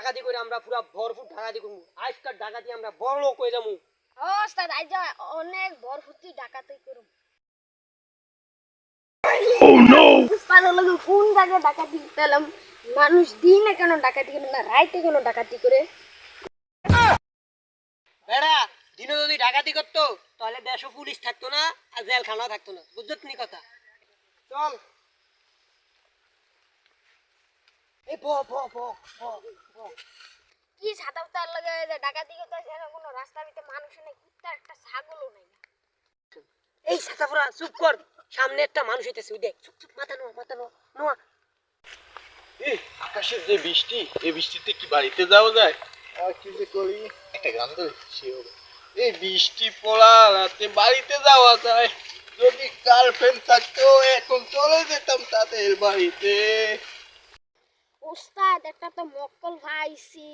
ডাকাতি করে আমরা পুরা ভরপুর ডাকাতি করবো। আজকাল ডাকাতি আমরা বড় লোক হয়ে যাবো। ওস্তাদ আজ অনেক ভরপুরি ডাকাতি করব। উস্তাদ লোক কোন জায়গায় ডাকাতি পেলাম? মানুষ দিনে কেন ডাকাতি করে না, রাইতে কেন ডাকাতি করে? বেড়া দিনে যদি ডাকাতি করতো তাহলে দেশও পুলিশ থাকতো না আর জেলখানাও থাকতো না। বুঝছত নি কথা? চল এই প প প প প কি ছাতা উতার লাগে যে ডাকাতি করতে এর কোনো রাস্তার ভিতরে মানুষ নেই, কুত্তা একটা ছাগলও নাই। এই সাতাপুরা চুপ কর, সামনে একটা মানুষ হইতেছে, ওই দেখ। চুপ চুপ, মাথা নোয়া, মাথা নোয়া, নোয়া। এই আকাশের যে বৃষ্টি, এই বৃষ্টিতে কি বাড়িতে যাওয়া যায়? আর কি যে করি, একটা গান তো সে হবে। এই বৃষ্টি পড়া রাতে বাড়িতে যাওয়া যায়, যদি গার্লফ্রেন্ড থাকতো এখন চলে যেতাম তাদের বাড়িতে। ওস্তাদ একটা তো মক্কল ভাইছি।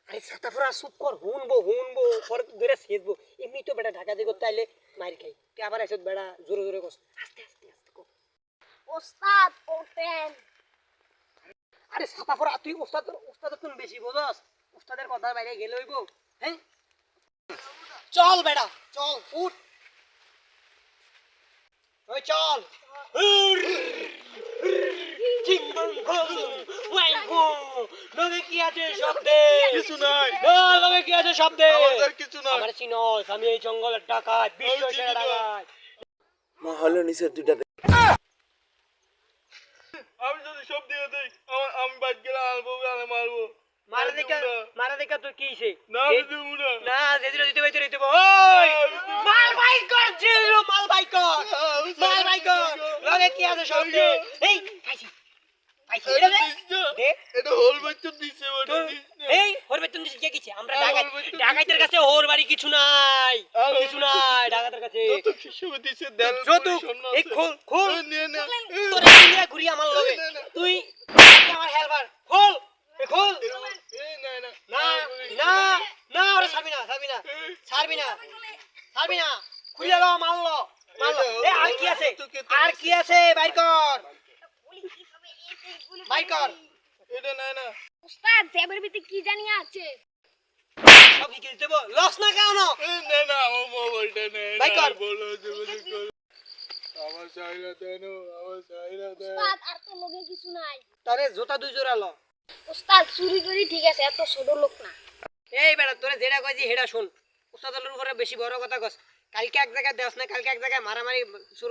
আরে সাতাপুরা চুপ কর, হুনবো হুনবো, পরে তো ধরে শেষবো। এমনি তো বেটা ডাকাতি করতে আইলে মাইর খাই, তুই আবার এসে বেটা জোরে জোরে কস, আস্তে আস্তে আস্তে কর। ওস্তাদ ওঠেন। আরে সাতাপুরা তুই ওস্তাদ তুমি বেশি বোঝস, ওস্তাদের কথার বাইরে গেলে হইব? হ্যাঁ চল বেটা চল, উঠ, ওই চল। লগে কি আছে শব্দে? কিছু নাই, লগে কি আছে শব্দে? আমাদের কিছু নাই। আমার চিনস, আমি এই জঙ্গলের ডাকাত, বিশ্ব সেরা ডাকাত। মহলের নিচে দুইটা আমি যদি সব দিয়ে দেই, আমি বাদ গেলে আলবো আর মারবো। মারা দেখা তোর কি হইছে? না দিবো না। না যেদিন দিতে বাইতে রইতে ওই মাল ভাই কর, জিরো মাল ভাই কর, মাল ভাই কর। লগে কি আছে শব্দে? এই খাইছি খাইছি এটা দে দে। এটা হোল বাচ্চা দিছে ওটা দিস না। এই ওর বেতন দিছি কে কিছে? আমরা ডাকাতের কাছে ওর বাড়ি কিছু নাই, কিছু নাই ডাকাতের কাছে। যত হিসেবে দিছে দেন যত এই খোল খোল নে না। তোর নিয়ে ঘুরি আমার লগে, তুই আমার হেলপার। খোল এ খোল। এই না না না না না, ওরে ছাড়বি না, ছাড়বি না, ছাড়বি না, ছাড়বি না, খুলে লো, মারলো মারলো। এ আর কি আছে, আর কি আছে? বাইর কর, বাইর কর। এটা না না। ওস্তাদ জেবের ভিতরে কি জানি আছে? সব কি দেব, লস না কেন? এই না না, আমার মোবাইলটা নে। বাইর কর। বলো যে কর। আমার চাইরা দেন, আমার চাইরা দেন। ওস্তাদ আর তো লগে কিছু নাই। তারে জুতা দুই জোড়া ল। ওস্তাদ চুরি করি ঠিক আছে, এত ছোট লোক না। এই বেটা তোরে যেটা কইছি হেডা শুন, উস্তাদের উপরে বেশি বড় কথা কস। কালকে এক জায়গায় দেওস না, কালকে এক জায়গায় মারামারি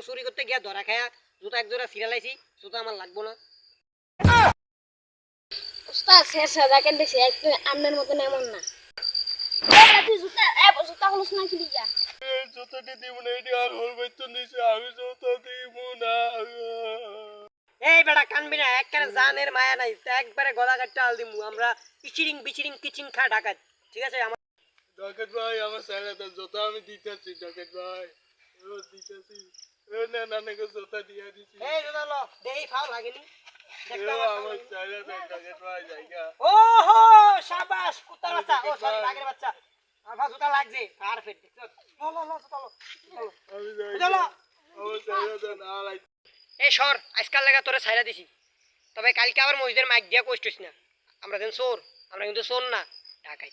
চুরি করতে গিয়া ধরা খায়া জুতা এক জোড়া ছিড়ালাইছি, জুতা আমার লাগবো না। ওস্তাদ শেষ জায়গা দেখছি একটু আমনের মতন এমন না। তুই জুতা জুতা হলস না কি দিয়া? এই জুতাটি দিব না, এটি আর হোল বাচ্চা দিছে, আমি জুতা দিব না। এই বেটা কানবি না, একবারে জানের মায়া নাই, একবারে গলা কাটতে আল দিমু আমরা। ইচিরিং বিচিরিং কিচিং খা ডাকাত, ঠিক আছে? আমার ডাকেত ভাই, আমার চাইরা দেন, জুতা আমি দিতেছি ডাকেত ভাই, ও দিতেছি। এ না না না, জুতা দিয়া দিছি। এই জুতা ল, দেই ফাউল লাগেনি। দেখতে এ আমার আমার চাইরা দেন ডাকেত ভাই, জায়গা। ওহো শাবাশ, কুত্তার বাচ্চা, ও সরি বাঘের বাচ্চা। আমার জুতা লাগছে পারফেক্ট। লো লো লো জুতা লো, চলো আমি যাই, চলো। আমার চাইরা দেন। আর এই সর, আজকাল লাগা তোরে ছাইরা দিছি, তবে কালকে আবার মসজিদের মাইক দিয়া কইছিস না আমরা যেন চোর, আমরা কিন্তু চোর না, ঢাকাই।